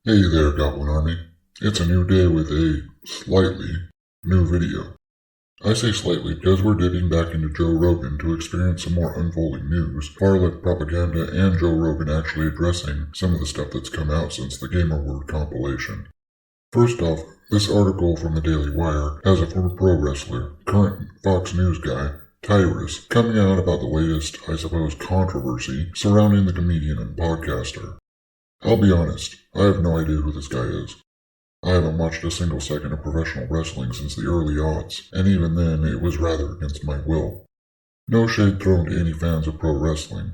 Hey there, Goblin Army. It's a new day with a slightly new video. I say slightly because we're dipping back into Joe Rogan to experience some more unfolding news, far-left propaganda, and Joe Rogan actually addressing some of the stuff that's come out since the Gamer Word compilation. First off, this article from the Daily Wire has a former pro wrestler, current Fox News guy, Tyrus, coming out about the latest, I suppose, controversy surrounding the comedian and podcaster. I'll be honest, I have no idea who this guy is. I haven't watched a single second of professional wrestling since the early aughts, and even then it was rather against my will. No shade thrown to any fans of pro wrestling.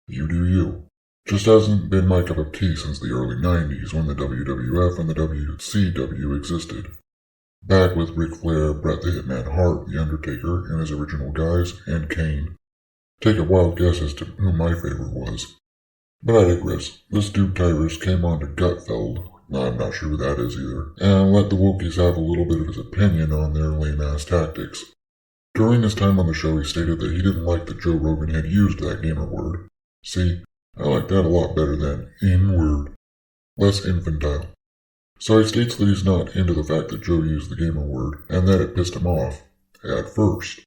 You do you. Just hasn't been my cup of tea since the early 90s when the WWF and the WCW existed. Back with Ric Flair, Bret the Hitman Hart, The Undertaker, and his original guys, and Kane. Take a wild guess as to who my favorite was. But I digress. This dude Tyrus came on to Gutfeld, I'm not sure who that is either, and let the Wokies have a little bit of his opinion on their lame-ass tactics. During his time on the show, he stated that he didn't like that Joe Rogan had used that gamer word. See, I like that a lot better than in-word. Less infantile. So he states that he's not into the fact that Joe used the gamer word, and that it pissed him off. At first.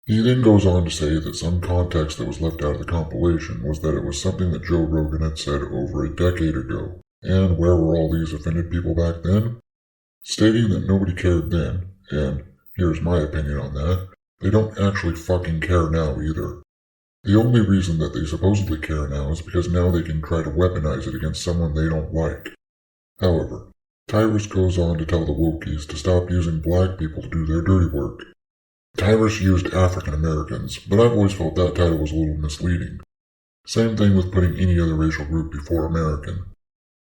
He then goes on to say that some context that was left out of the compilation was that it was something that Joe Rogan had said over a decade ago. And where were all these offended people back then? Stating that nobody cared then, and here's my opinion on that, they don't actually fucking care now either. The only reason that they supposedly care now is because now they can try to weaponize it against someone they don't like. However, Tyrus goes on to tell the Wokies to stop using black people to do their dirty work. Tyrus used African Americans, but I've always felt that title was a little misleading. Same thing with putting any other racial group before American.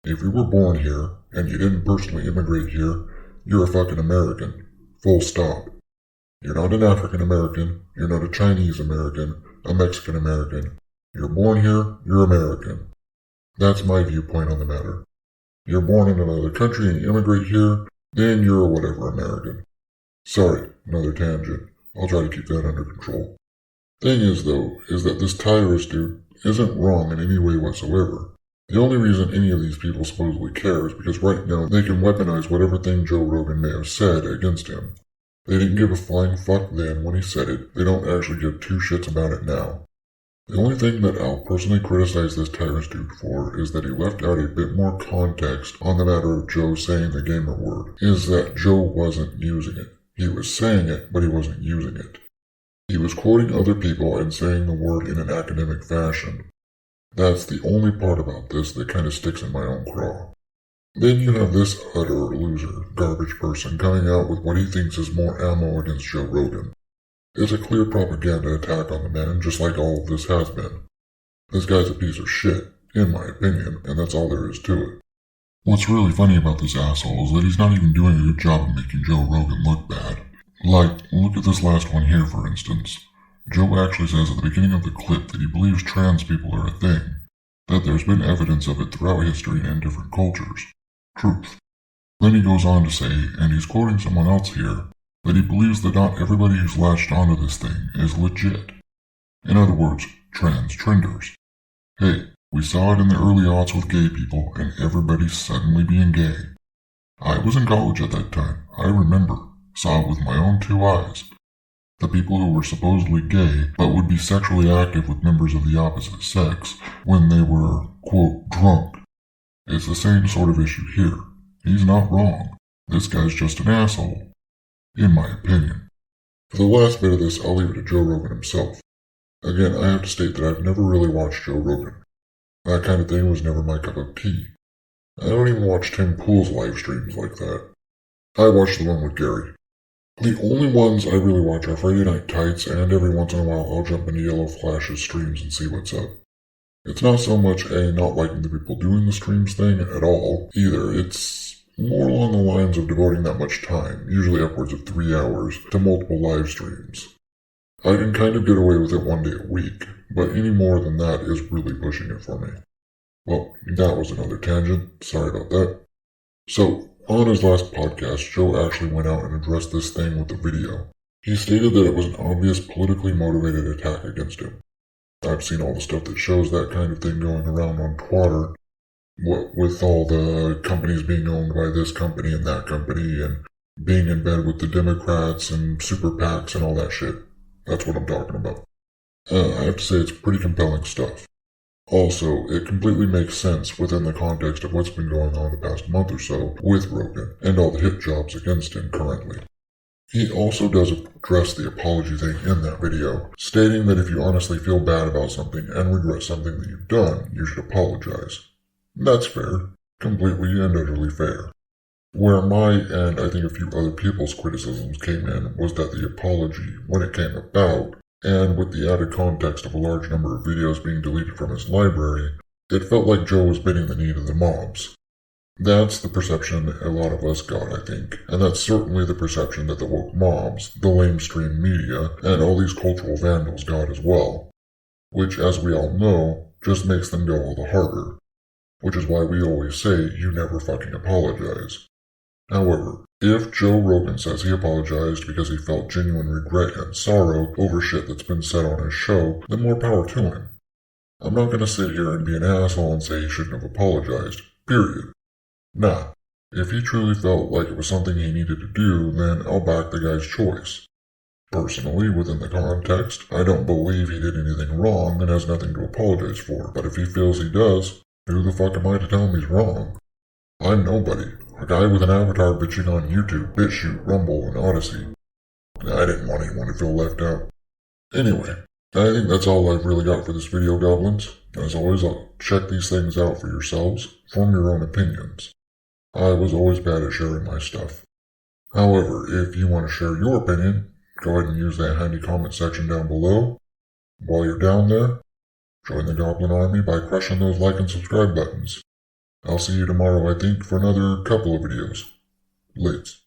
If you were born here, and you didn't personally immigrate here, you're a fucking American. Full stop. You're not an African American, you're not a Chinese American, a Mexican American. You're born here, you're American. That's my viewpoint on the matter. You're born in another country and you immigrate here, then you're a whatever American. Sorry, another tangent. I'll try to keep that under control. Thing is, though, is that this Tyrus dude isn't wrong in any way whatsoever. The only reason any of these people supposedly care is because right now they can weaponize whatever thing Joe Rogan may have said against him. They didn't give a flying fuck then when he said it. They don't actually give two shits about it now. The only thing that I'll personally criticize this Tyrus dude for is that he left out a bit more context on the matter of Joe saying the gamer word, is that Joe wasn't using it. He was saying it, but he wasn't using it. He was quoting other people and saying the word in an academic fashion. That's the only part about this that kind of sticks in my own craw. Then you have this utter loser, garbage person coming out with what he thinks is more ammo against Joe Rogan. It's a clear propaganda attack on the man, just like all of this has been. This guy's a piece of shit, in my opinion, and that's all there is to it. What's really funny about this asshole is that he's not even doing a good job of making Joe Rogan look bad. Like, look at this last one here for instance. Joe actually says at the beginning of the clip that he believes trans people are a thing, that there's been evidence of it throughout history and in different cultures. Truth. Then he goes on to say, and he's quoting someone else here, that he believes that not everybody who's latched onto this thing is legit. In other words, trenders. Hey, we saw it in the early aughts with gay people, and everybody suddenly being gay. I was in college at that time, I remember, saw it with my own two eyes. The people who were supposedly gay, but would be sexually active with members of the opposite sex when they were, quote, drunk. It's the same sort of issue here. He's not wrong. This guy's just an asshole. In my opinion. For the last bit of this, I'll leave it to Joe Rogan himself. Again, I have to state that I've never really watched Joe Rogan. That kind of thing was never my cup of tea. I don't even watch Tim Pool's live streams like that. I watch the one with Gary. The only ones I really watch are Friday Night Tights, and every once in a while I'll jump into Yellow Flash's streams and see what's up. It's not so much a not liking the people doing the streams thing at all, either. It's more along the lines of devoting that much time, usually upwards of 3 hours, to multiple live streams. I can kind of get away with it one day a week, but any more than that is really pushing it for me. Well, that was another tangent. Sorry about that. So, on his last podcast, Joe actually went out and addressed this thing with a video. He stated that it was an obvious politically motivated attack against him. I've seen all the stuff that shows that kind of thing going around on Twitter. What with all the companies being owned by this company and that company and being in bed with the Democrats and super PACs and all that shit. That's what I'm talking about. I have to say it's pretty compelling stuff. Also, it completely makes sense within the context of what's been going on the past month or so with Rogan and all the hit jobs against him currently. He also does address the apology thing in that video, stating that if you honestly feel bad about something and regret something that you've done, you should apologize. That's fair. Completely and utterly fair. Where my and I think a few other people's criticisms came in was that the apology, when it came about, and with the added context of a large number of videos being deleted from his library, it felt like Joe was bending the knee to the mobs. That's the perception a lot of us got, I think, and that's certainly the perception that the woke mobs, the lamestream media, and all these cultural vandals got as well. Which, as we all know, just makes them go all the harder. Which is why we always say, you never fucking apologize. However, if Joe Rogan says he apologized because he felt genuine regret and sorrow over shit that's been said on his show, then more power to him. I'm not gonna sit here and be an asshole and say he shouldn't have apologized. Period. Nah. If he truly felt like it was something he needed to do, then I'll back the guy's choice. Personally, within the context, I don't believe he did anything wrong and has nothing to apologize for, but if he feels he does, who the fuck am I to tell him he's wrong? I'm nobody. A guy with an avatar bitching on YouTube, BitChute, Rumble, and Odyssey. I didn't want anyone to feel left out. Anyway, I think that's all I've really got for this video, Goblins. As always, I'll check these things out for yourselves. Form your own opinions. I was always bad at sharing my stuff. However, if you want to share your opinion, go ahead and use that handy comment section down below. While you're down there, join the Goblin Army by crushing those like and subscribe buttons. I'll see you tomorrow, I think, for another couple of videos. Lates.